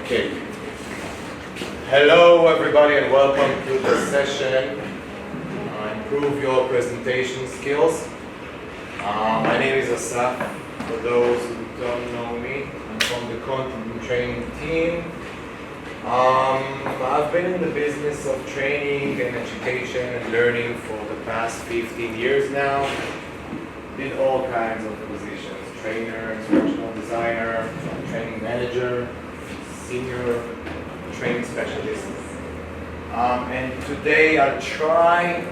Okay. Hello everybody and welcome to the session Improve Your Presentation Skills. My name is Asaf. For those who don't know me, I'm from the Content and Training team. I've been in the business of training and education and learning for the past 15 years now. Did all kinds of positions: trainer, instructional designer, training manager, senior training specialist. And today I'll try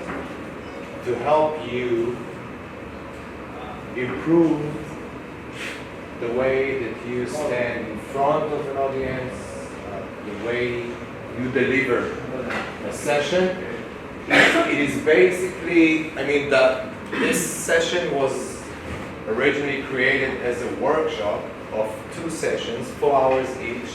to help you improve the way that you stand in front of an audience, the way you deliver a session. It is basically, this session was originally created as a workshop of 2 sessions, 4 hours each,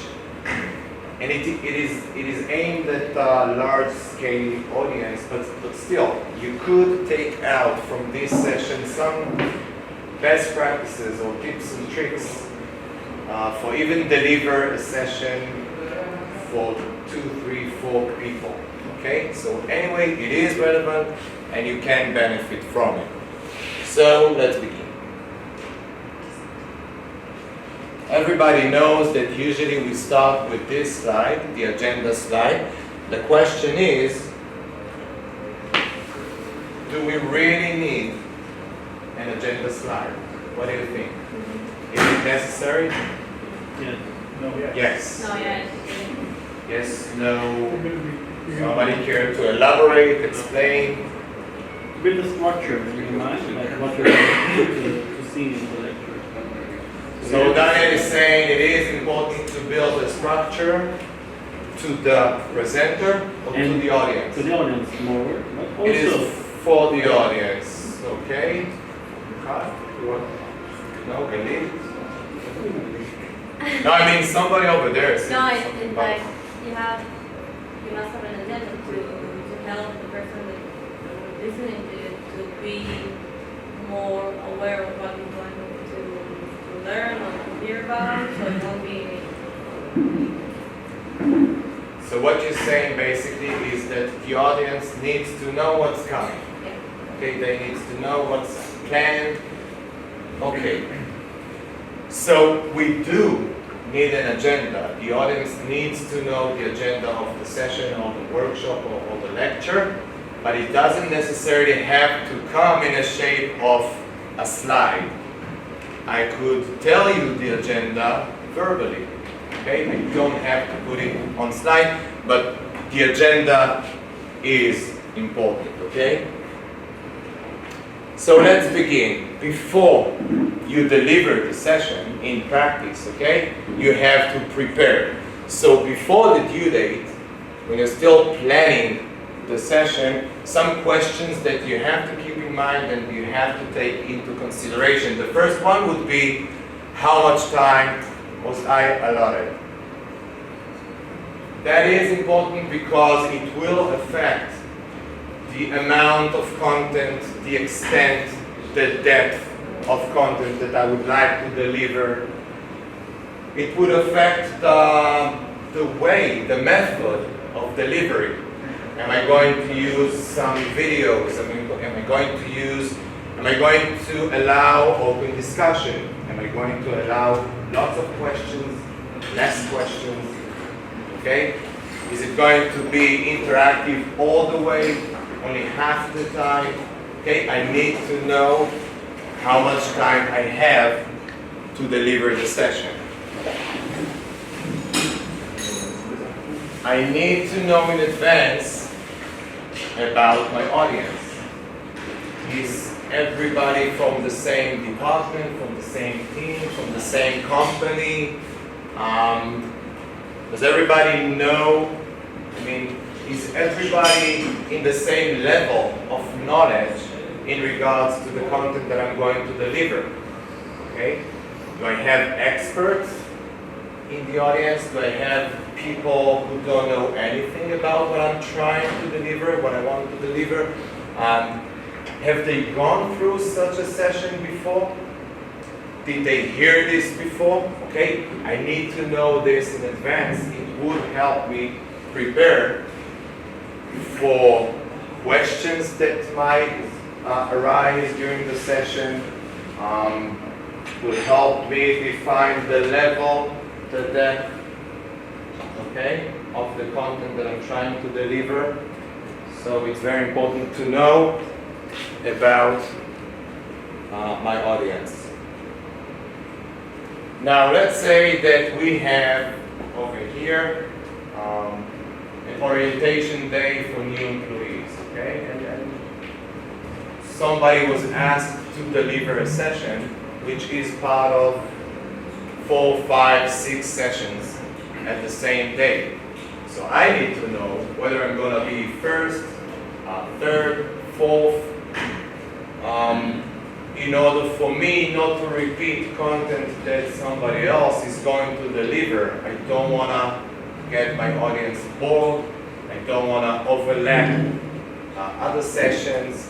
and it is aimed at a large-scale audience, but still, you could take out from this session some best practices or tips and tricks for even deliver a session for 2, 3, 4 people. Okay, so anyway, it is relevant and you can benefit from it. So let's begin. Everybody knows that usually we start with this slide, the agenda slide. The question is, do we really need an agenda slide? What do you think? Is it necessary? Yes. No, yes. Yes. No, yes. Yes, no. Somebody care to elaborate, explain? Build a structure in your mind, like what you're going to see in the lecture. So Daniel is saying it is important to build a structure to the presenter or to And the audience. To the audience more, but also It is for the audience, okay? No, Galit? No, I mean somebody over there said No, something it's about- like you must have an agenda to help the person that listening to be more aware of what you're going to learn or to hear about, so it won't be. So what you're saying basically is that the audience needs to know what's coming. Yeah. Okay, they need to know what's planned. Okay. So we do need an agenda. The audience needs to know the agenda of the session or the workshop or the lecture, but it doesn't necessarily have to come in a shape of a slide. I could tell you the agenda verbally. Okay, I don't have to put it on slide, but the agenda is important, okay? So let's begin. Before you deliver the session in practice, okay, you have to prepare. So before the due date, when you're still planning the session, some questions that you have to keep in mind and you have to take into consideration. The first one would be, how much time was I allotted? That is important because it will affect the amount of content, the extent, the depth of content that I would like to deliver. It would affect the way, the method of delivery. Am I going to use some videos? Am I going to allow open discussion? Am I going to allow lots of questions, less questions? Okay? Is it going to be interactive all the way, only half the time? Okay, I need to know how much time I have to deliver the session. I need to know in advance about my audience. Is everybody from the same department, from the same team, from the same company? Does everybody know? Is everybody in the same level of knowledge in regards to the content that I'm going to deliver? Okay? Do I have experts in the audience? Do I have people who don't know anything about what I'm trying to deliver, what I want to deliver? Have they gone through such a session before? Did they hear this before? Okay, I need to know this in advance. It would help me prepare for questions that might arise during the session. Will help me define the level, the depth, okay, of the content that I'm trying to deliver. So it's very important to know about my audience. Now let's say that we have over here an orientation day for new employees, okay? And somebody was asked to deliver a session which is part of 4, 5, 6 sessions at the same day. So I need to know whether I'm going to be first, third, fourth, in order for me not to repeat content that somebody else is going to deliver. I don't want to get my audience bored. I don't want to overlap other sessions.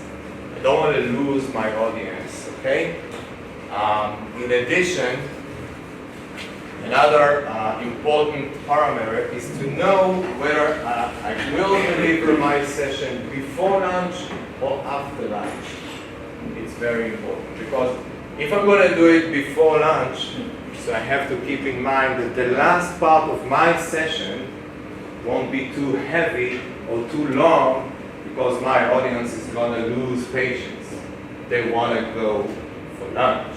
I don't want to lose my audience, okay? In addition, another important parameter is to know whether I will deliver my session before lunch or after lunch. It's very important because if I'm going to do it before lunch, so I have to keep in mind that the last part of my session won't be too heavy or too long because my audience is going to lose patience. They want to go for lunch.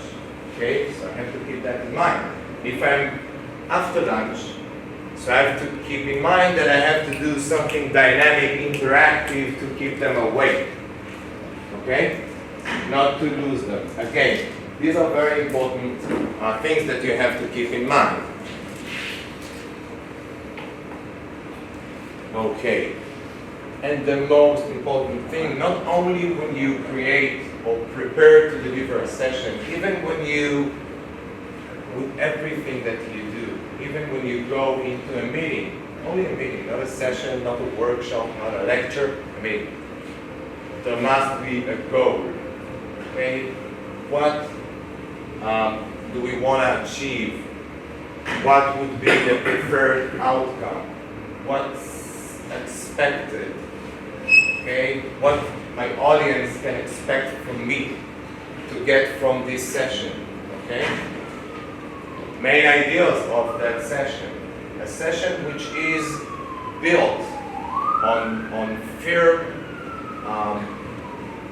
Okay, so I have to keep that in mind. If I'm after lunch, so I have to keep in mind that I have to do something dynamic, interactive to keep them awake. Okay, not to lose them. Again, these are very important things that you have to keep in mind. Okay, and the most important thing, not only when you create or prepare to deliver a session, even when you, with everything that you do, even when you go into a meeting, only a meeting, not a session, not a workshop, not a lecture, a meeting. There must be a goal, okay? What do we want to achieve? What would be the preferred outcome? What's expected? Okay, what my audience can expect from me to get from this session, okay? Main ideas of that session. A session which is built on firm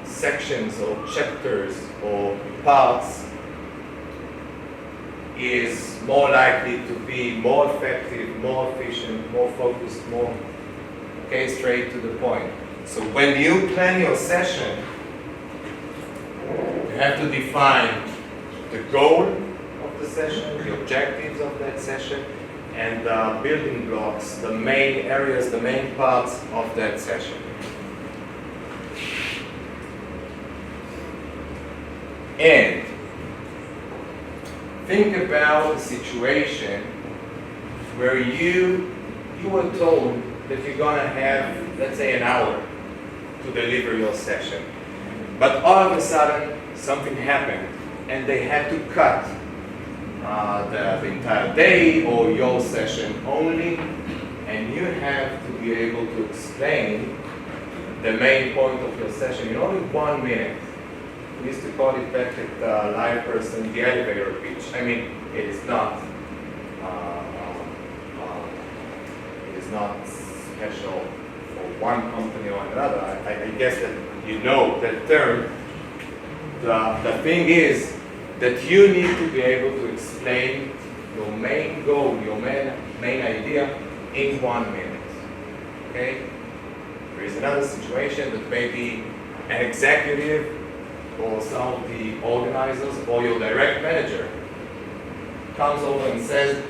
sections or chapters or parts is more likely to be more effective, more efficient, more focused, more, okay, straight to the point. So when you plan your session, you have to define the goal of the session, the objectives of that session, and the building blocks, the main areas, the main parts of that session. And think about a situation where you were told that you're going to have, let's say, an hour to deliver your session. But all of a sudden, something happened, and they had to cut the entire day or your session only, and you have to be able to explain the main point of your session in only 1 minute. We used to call it back at Live Person the elevator pitch. I mean, it is not special for one company or another. I guess that you know that term. The thing is that you need to be able to explain your main goal, your main idea in 1 minute. Okay? There is another situation that maybe an executive or some of the organizers or your direct manager comes over and says,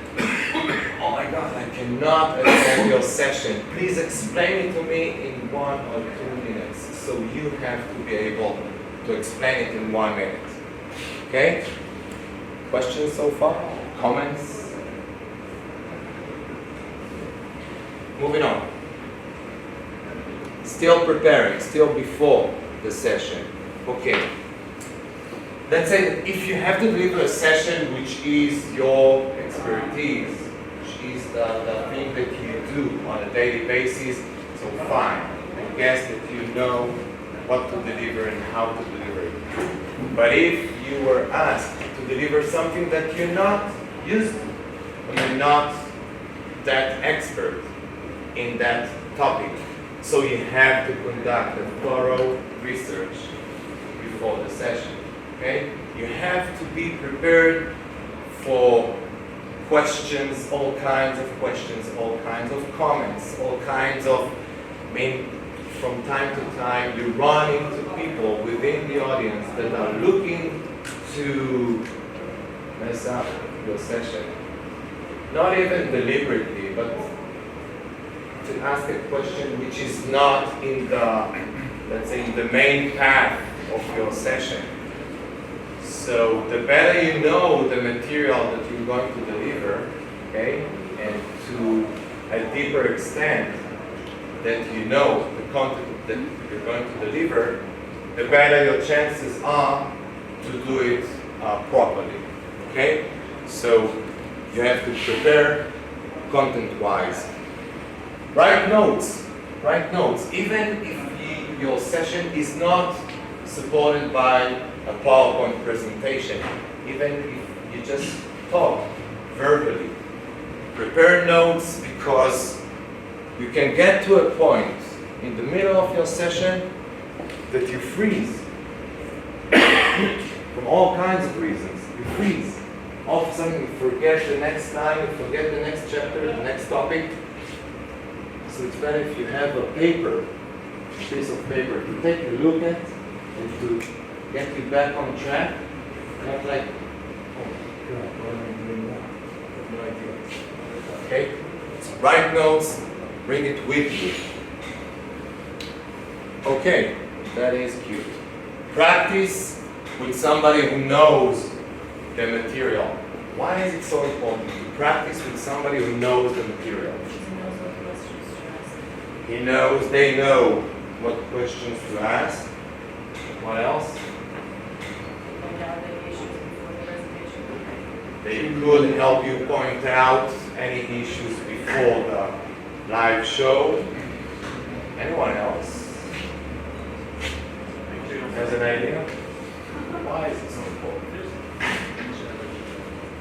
oh my God, I cannot attend your session. Please explain it to me in 1 or 2 minutes. So you have to be able to explain it in 1 minute. Okay? Questions so far? Comments? Moving on. Still preparing, still before the session. Okay. let's say that if you have to deliver a session which is your expertise, which is the thing that you do on a daily basis, so fine. I guess that you know what to deliver and how to deliver it. But if you were asked to deliver something that you're not used to, or you're not that expert in that topic, so you have to conduct a thorough research before the session. Okay? You have to be prepared for questions, all kinds of questions, all kinds of comments, all kinds of, from time to time you run into people within the audience that are looking to mess up your session. Not even deliberately, but to ask a question which is not in the, let's say, in the main path of your session. So the better you know the material that you're going to deliver, okay, and to a deeper extent that you know the content that you're going to deliver, the better your chances are to do it properly, okay? So you have to prepare content-wise. Write notes, even if your session is not supported by a PowerPoint presentation, even if you just talk verbally. Prepare notes, because you can get to a point in the middle of your session that you freeze from all kinds of reasons. You freeze. All of a sudden you forget the next line, you forget the next chapter, the next topic. So it's better if you have a piece of paper to take a look at and to get you back on track. Not like, oh my God, what am I doing now? I have no idea. Okay? So write notes, bring it with you. Okay, that is cute. Practice with somebody who knows the material. Why is it so important to practice with somebody who knows the material? He knows, they know what questions to ask. What else? They could help you point out any issues before the live show. Anyone else has an idea? Why is it so important?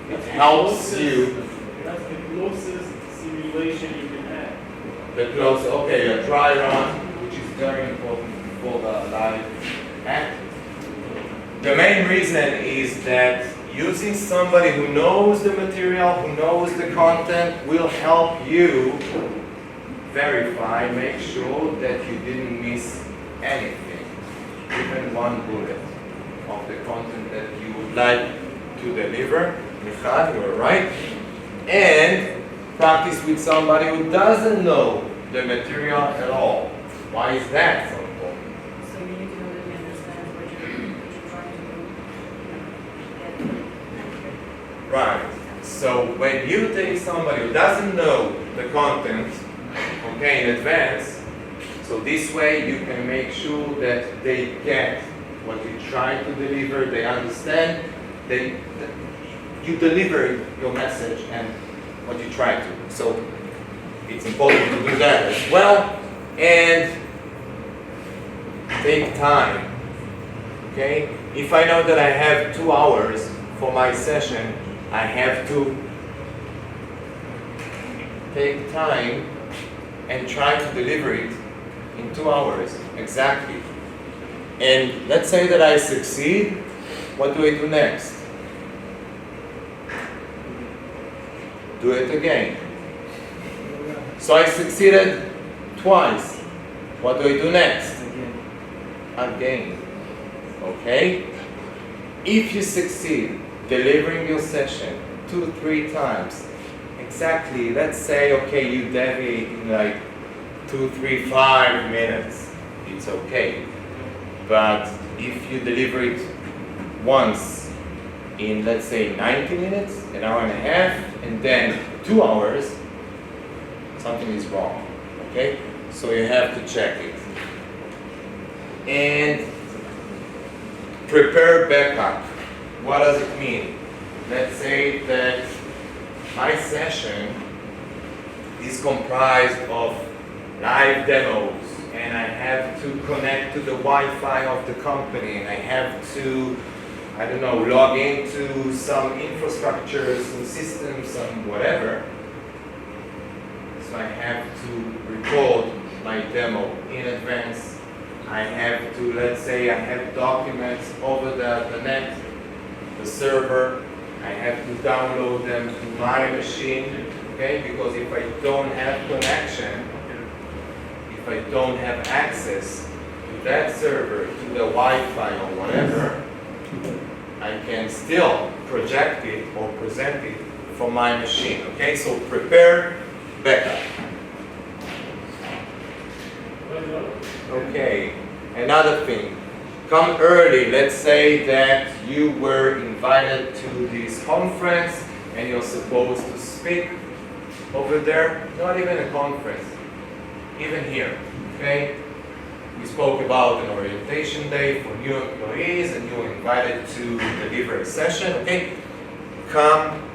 It helps you. That's the closest simulation you can have. The close, okay, a dry run, which is very important before the live act. The main reason is that using somebody who knows the material, who knows the content, will help you verify, make sure that you didn't miss anything, even one bullet of the content that you would like to deliver. Michal, you are right. And practice with somebody who doesn't know the material at all. Why is that so important? So you need to know that he understands what you're trying to do. Right. So when you take somebody who doesn't know the content, okay, in advance, so this way you can make sure that they get what you try to deliver, they understand, you deliver your message and what you try to. So it's important to do that as well. And take time. Okay? If I know that I have 2 hours for my session, I have to take time and try to deliver it in 2 hours exactly. And let's say that I succeed, what do I do next? Do it again. So I succeeded twice. What do I do next? Again. Okay? If you succeed delivering your session 2-3 times, exactly, let's say, okay, you deviate in like 2, 3, 5 minutes, it's okay. But if you deliver it once in, let's say, 90 minutes, an hour and a half, and then 2 hours, something is wrong, okay? So you have to check it. And prepare backup. What does it mean? Let's say that my session is comprised of live demos, and I have to connect to the Wi-Fi of the company, and I have to, I don't know, log into some infrastructure, some system, some whatever. So I have to record my demo in advance. I have to, let's say I have documents over the net, the server. I have to download them to my machine, okay? Because if I don't have connection, if I don't have access to that server, to the Wi-Fi or whatever, I can still project it or present it from my machine, okay? So prepare backup. Okay, another thing. Come early. Let's say that you were invited to this conference and you're supposed to speak over there. Not even a conference, even here, okay? We spoke about an orientation day for new employees and you were invited to deliver a session, okay? Come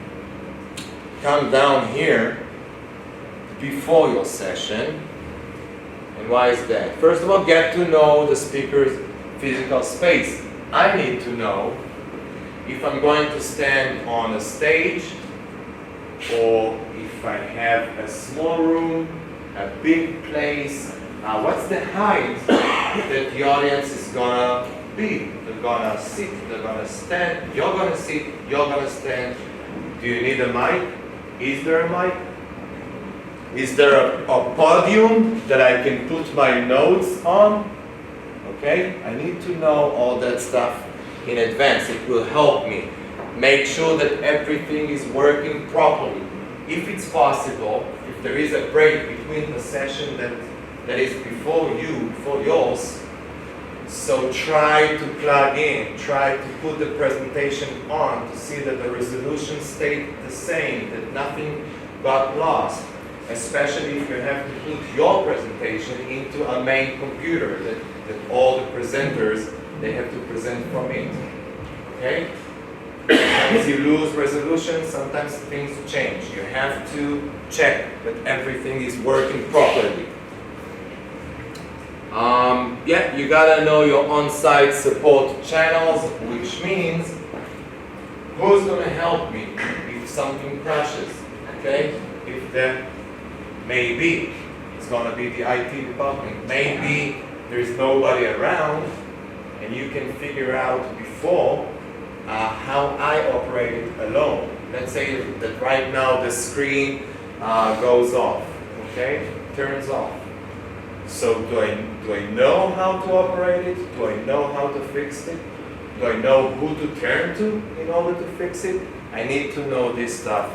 down here before your session. And why is that? First of all, get to know the speaker's physical space. I need to know if I'm going to stand on a stage or if I have a small room, a big place. What's the height that the audience is gonna be? They're gonna sit, they're gonna stand, you're gonna sit, you're gonna stand. Do you need a mic? Is there a mic? Is there a podium that I can put my notes on? Okay, I need to know all that stuff in advance. It will help me make sure that everything is working properly. If it's possible, if there is a break between the session that is before yours, so try to plug in, try to put the presentation on to see that the resolution stayed the same, that nothing got lost. Especially if you have to put your presentation into a main computer that all the presenters, they have to present from it. Okay? Sometimes you lose resolution, sometimes things change. You have to check that everything is working properly. Yeah, you gotta know your on-site support channels, which means who's gonna help me if something crashes, okay? If the maybe it's going to be the IT department. Maybe there's nobody around and you can figure out before how I operate it alone. Let's say that right now the screen goes off, okay? Turns off. So do I know how to operate it? Do I know how to fix it? Do I know who to turn to in order to fix it? I need to know this stuff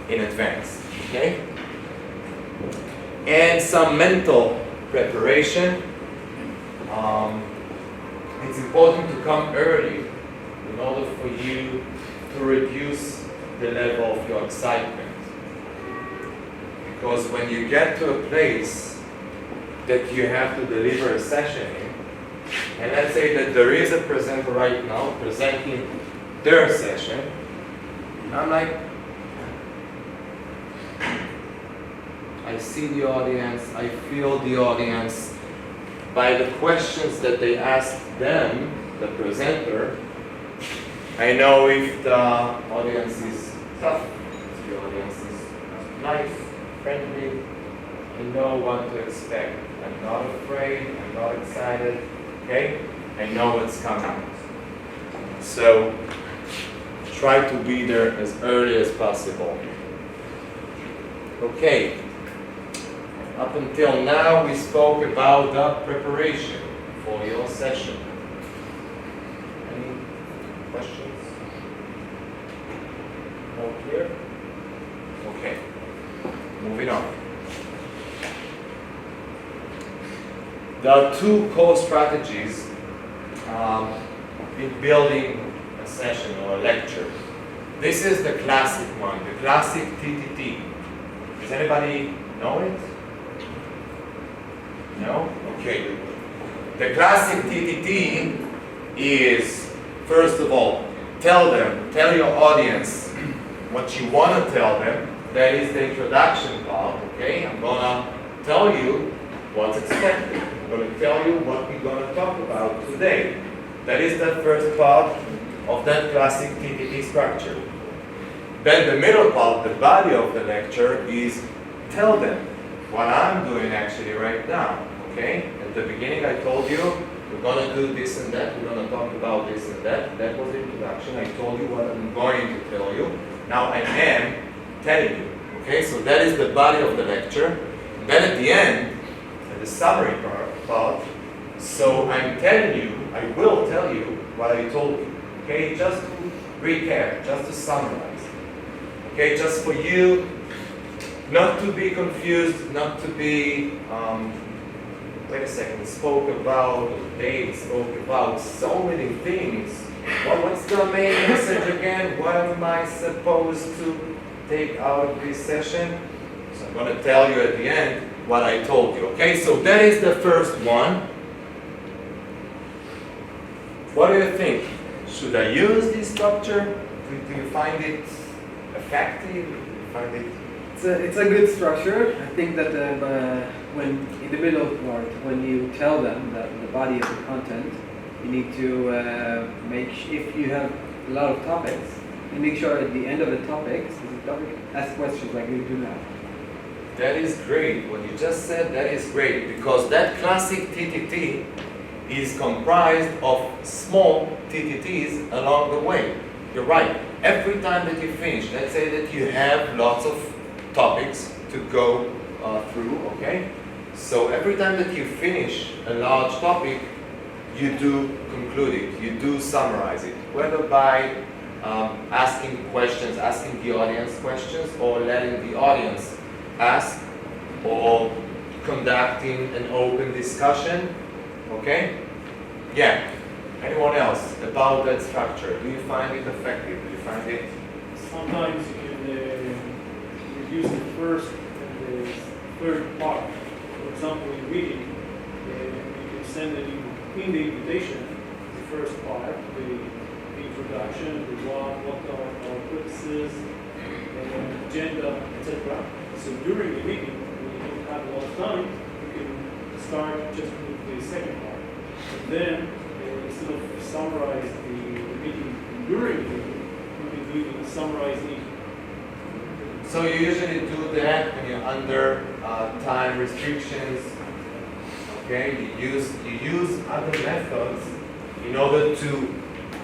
in advance, okay? And some mental preparation. It's important to come early in order for you to reduce the level of your excitement. Because when you get to a place that you have to deliver a session in, and let's say that there is a presenter right now presenting their session, I'm like, I see the audience, I feel the audience. By the questions that they ask them, the presenter, I know if the audience is tough, if the audience is nice, friendly, I know what to expect. I'm not afraid, I'm not excited, okay? I know what's coming. So, try to be there as early as possible. Okay. Up until now, we spoke about the preparation for your session. Any questions? All clear? Okay. Moving on. There are two core strategies in building a session or a lecture. This is the classic one, the classic TTT. Does anybody know it? No? Okay. The classic TTT is, first of all, tell your audience what you want to tell them. That is the introduction part, okay? I'm gonna tell you what's expected. I'm gonna tell you what we're gonna talk about today. That is the first part of that classic TTT structure. Then the middle part, the body of the lecture, is tell them what I'm doing actually right now, okay? At the beginning I told you, we're gonna do this and that, we're gonna talk about this and that. That was the introduction. I told you what I'm going to tell you. Now I am telling you, okay? So that is the body of the lecture. Then at the end, at the summary part, so I'm telling you, I will tell you what I told you, okay? Just to recap, just to summarize, okay? Just for you not to be confused, not to be, wait a second, they spoke about so many things. What's the main message again? What am I supposed to take out of this session? So I'm going to tell you at the end what I told you, okay? So that is the first one. What do you think? Should I use this structure? Do you find it effective? Do you find it? It's a good structure. I think that when in the middle part, when you tell them that the body of the content, you need to if you have a lot of topics, you make sure at the end of the topics, ask questions like you do now. That is great. What you just said, that is great, because that classic TTT is comprised of small TTTs along the way. You're right. Every time that you finish, let's say that you have lots of topics to go through, okay? So every time that you finish a large topic, you do conclude it, you do summarize it, whether by asking questions, asking the audience questions, or letting the audience ask, or conducting an open discussion, okay? Yeah. Anyone else about that structure? Do you find it effective? Do you find it? Sometimes you can reduce the first and the third part. For example, in reading, you can send in the invitation, the first part, the introduction, what are our purposes, agenda, etc. So during the meeting, when you don't have a lot of time, you can start just with the second part. And then, instead of summarize the meeting during the meeting, you can summarize it. So you usually do that when you're under time restrictions. Okay, you use other methods in order to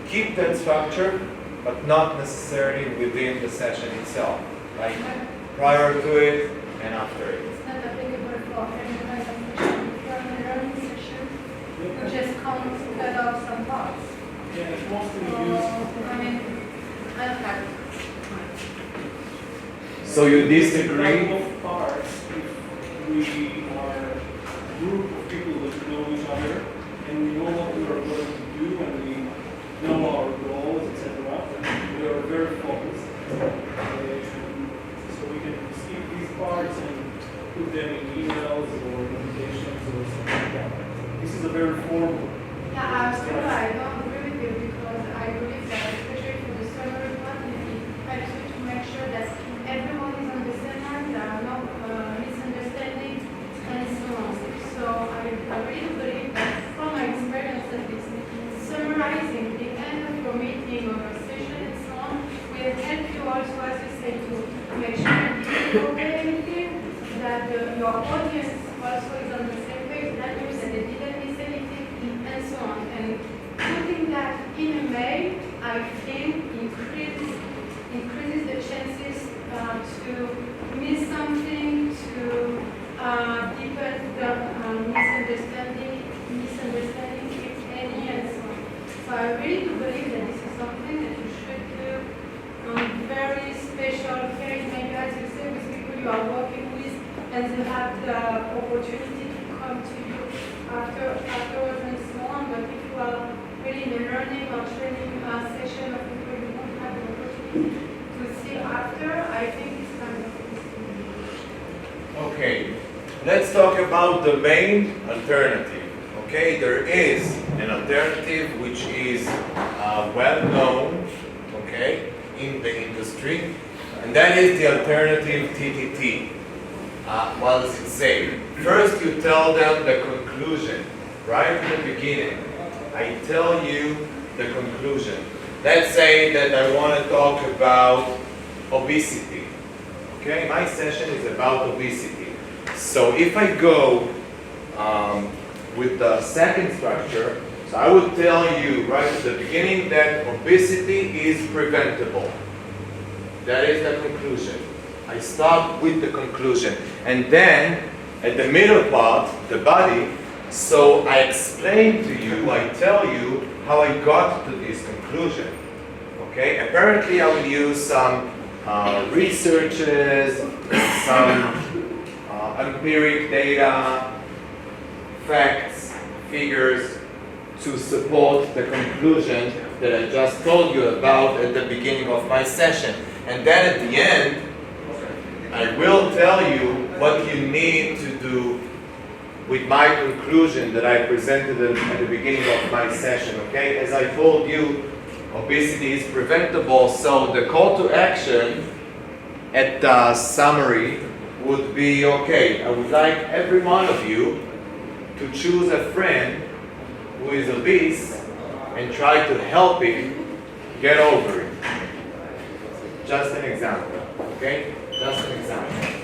keep that structure, but not necessarily within the session itself, like prior to it and after it. It's not applicable for every kind of session. If you're in a learning session, you just can't cut off some parts. Yeah, it's mostly So, used. I mean, I don't have it. So you A disagree? couple of parts, if we are a group of people that know each other, and we know what we are going to do, and we know our goals, etc., and we are very focused. So we can skip these parts and put them in emails or invitations or something like that. This is a very formal. Yeah, I don't agree with you because I believe that especially for the summary part, it helps you to make sure that everyone is on the same line, there are no misunderstandings and so on. So I really believe that from my experience that it's summarizing the end of your meeting or your session and so on will help you also, as you say, to make sure that you don't forget anything, that your audience also is on the same page, that means that they didn't miss anything and so on. And putting that in a mail, I think increases the chances to miss something, to deepen the misunderstanding, if any, and so on. So I really do believe that this is something that you should do very special case, maybe as you say, with people you are working with, and they have the opportunity to come to you afterwards and so on. But if you are really in a learning or training session of people you won't have the opportunity to see after, I think it's kind of Okay, let's talk about the main alternative. Okay, there is an alternative which is well known okay, in the industry, and that is the alternative TTT. What does it say? First, you tell them the conclusion, right in the beginning. I tell you the conclusion. Let's say that I want to talk about obesity. Okay, my session is about obesity. So if I go with the second structure, so I would tell you right at the beginning that obesity is preventable. That is the conclusion. I start with the conclusion. And then at the middle part, the body, so I explain to you, I tell you how I got to this conclusion. Okay, apparently I will use some researches, some empiric data, facts, figures to support the conclusion that I just told you about at the beginning of my session. And then at the end, I will tell you what you need to do with my conclusion that I presented at the beginning of my session, okay? As I told you, obesity is preventable, so the call to action at the summary would be, okay, I would like every one of you to choose a friend who is obese and try to help him get over it. Just an example, okay? Just an example.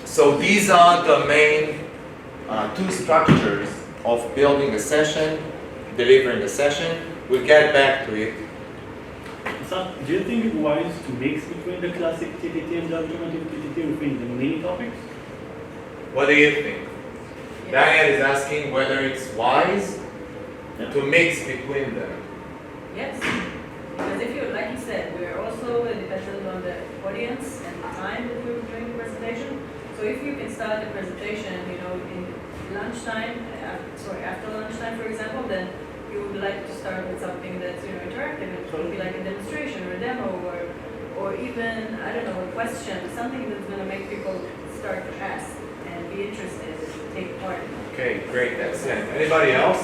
So these are the main two structures of building a session, delivering a session. We'll get back to it. So, do you think it's wise to mix between the classic TTT and the alternative TTT within the many topics? What do you think? Daniel is asking whether it's wise to mix between them. Yes, because if you, like you said, we're also dependent on the audience and the time that we're doing the presentation. So if you can start the presentation, in lunchtime, after lunchtime, for example, then you would like to start with something that's, interactive. It could be like a demonstration or a demo or even, I don't know, a question, something that's going to make people start to ask and be interested, take part. Okay, great, excellent. Anybody else?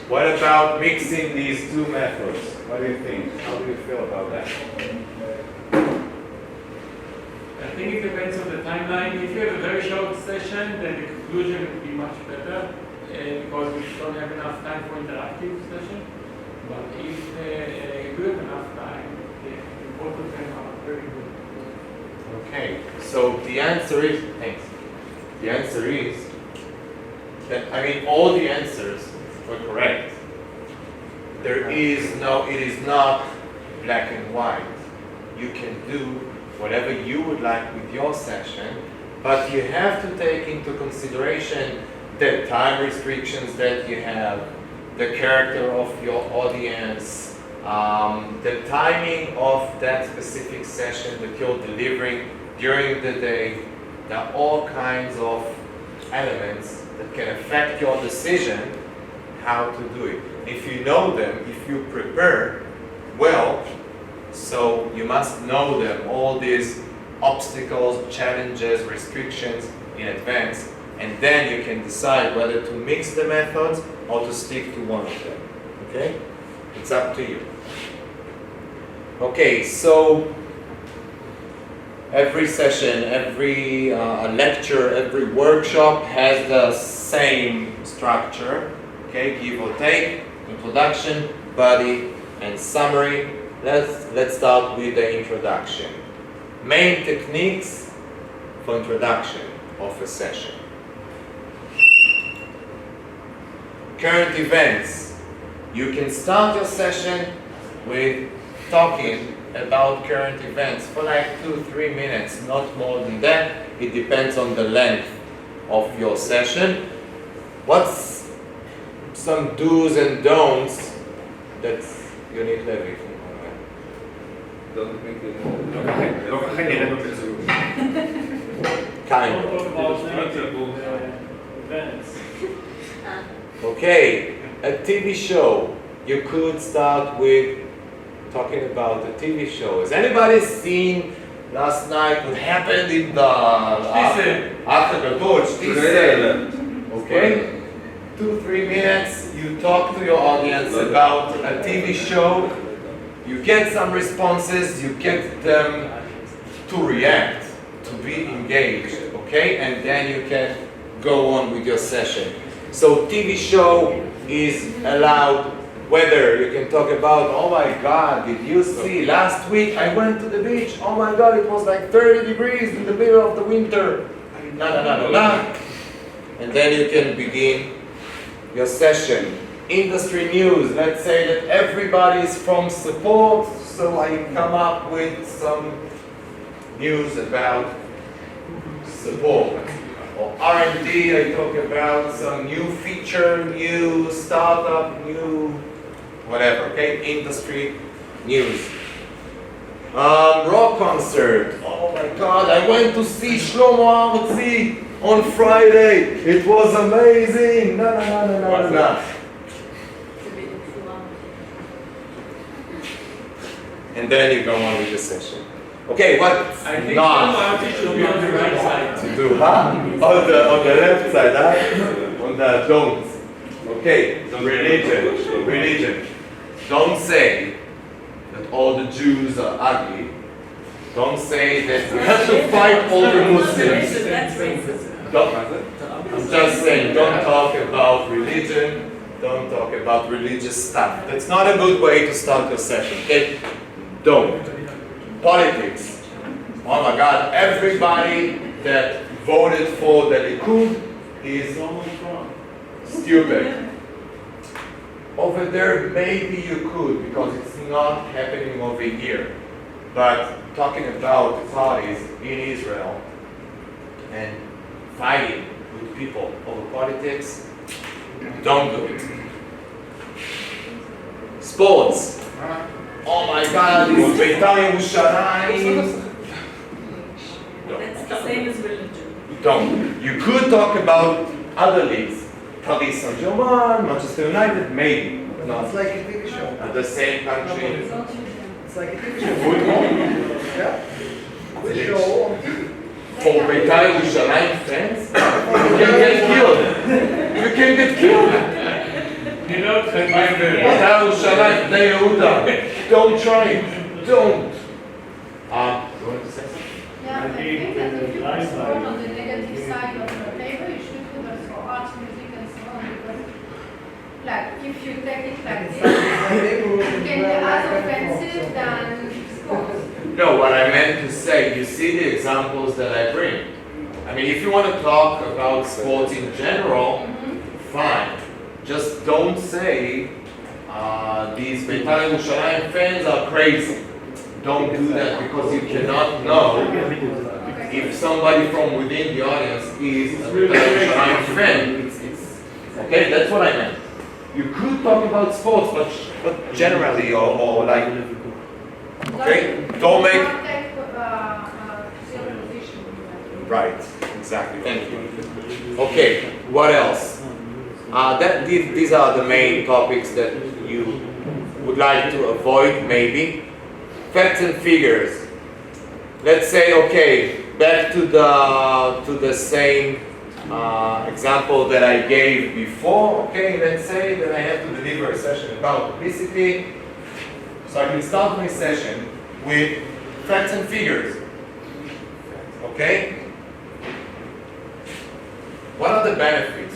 What about mixing these two methods? What do you think? How do you feel about that? I think it depends on the timeline. If you have a very short session, then the conclusion would be much better because we don't have enough time for interactive session. But if you have enough time, both of them are very good. Okay, so the answer is, thanks. The answer is that, all the answers were correct. It is not black and white. You can do whatever you would like with your session, but you have to take into consideration the time restrictions that you have, the character of your audience, the timing of that specific session that you're delivering during the day. There are all kinds of elements that can affect your decision how to do it. If you know them, if you prepare well, so you must know them, all these obstacles, challenges, restrictions in advance, and then you can decide whether to mix the methods or to stick to one of them. Okay? It's up to you. Okay, so every session, every lecture, every workshop has the same structure. Okay, give or take, introduction, body, and summary. Let's start with the introduction. Main techniques for introduction of a session. Current events. You can start your session with talking about current events for like 2-3 minutes, not more than that. It depends on the length of your session. What's some do's and don'ts that you need to have? Don't make it. Kind Don't of. talk about negative events. Okay, a TV show. You could start with talking about the TV show. Has anybody seen last night what happened in the after the Dodge? Okay, 2-3 minutes. You talk to your audience about a TV show. You get some responses, you get them to react, to be engaged, okay? And then you can go on with your session. So TV show is allowed, whether you can talk about, oh my God, did you see last week I went to the beach, oh my God, it was like 30 degrees in the middle of the winter. And then you can begin your session. Industry news, let's say that everybody is from support, so I come up with some news about support. Or R&D, I talk about some new feature, new startup, new whatever, okay? Industry news. Rock concert. Oh my God, I went to see Shlomo Artzi on Friday. It was amazing. No. And then you go on with the session. Okay, what I think not some should be on the right side. to do, huh? On the left side, huh? On the don'ts. Okay, religion. Don't say that all the Jews are ugly. Don't say that we have to fight all the Muslims. That's racist. I'm just saying, don't talk about religion, don't talk about religious stuff. That's not a good way to start your session, okay? Don't. Politics. Oh my God, everybody that voted for the Likud is stupid. Over there, maybe you could, because it's not happening over here. But talking about the parties in Israel and fighting with people over politics, don't do it. Sports. Oh my God, it's Beitar Yerushalayim. That's the same as religion. Don't. You could talk about other leagues. Paris Saint-Germain, Manchester United, maybe. But not It's like a TV show. at the same country. It's like a TV show. Football. Yeah. It's a show on TV. For Beitar Yerushalayim fans, you can get killed. You can get killed. You know, Beitar Yerushalayim, Bnei Yehuda. Don't try it. Don't. You want to say something? Yeah, I think that if you put sport on the negative side of the table, you should put also arts, music, and so on, because, like, if you take it like this, it can be as offensive than sports. No, what I meant to say, you see the examples that I bring. I mean, if you want to talk about sports in general, fine. Just don't say these Beitar Yerushalayim fans are crazy. Don't do that, because you cannot know if somebody from within the audience is a Beitar Yerushalayim fan. Okay, that's what I meant. You could talk about sports, but generally, or like, okay, don't make. Not take zero position. Right, exactly. Thank you. Okay, what else? These are the main topics that you would like to avoid, maybe. Facts and figures. Let's say, okay, back to the same example that I gave before. Okay, let's say that I have to deliver a session about publicity. So I can start my session with facts and figures. Okay? What are the benefits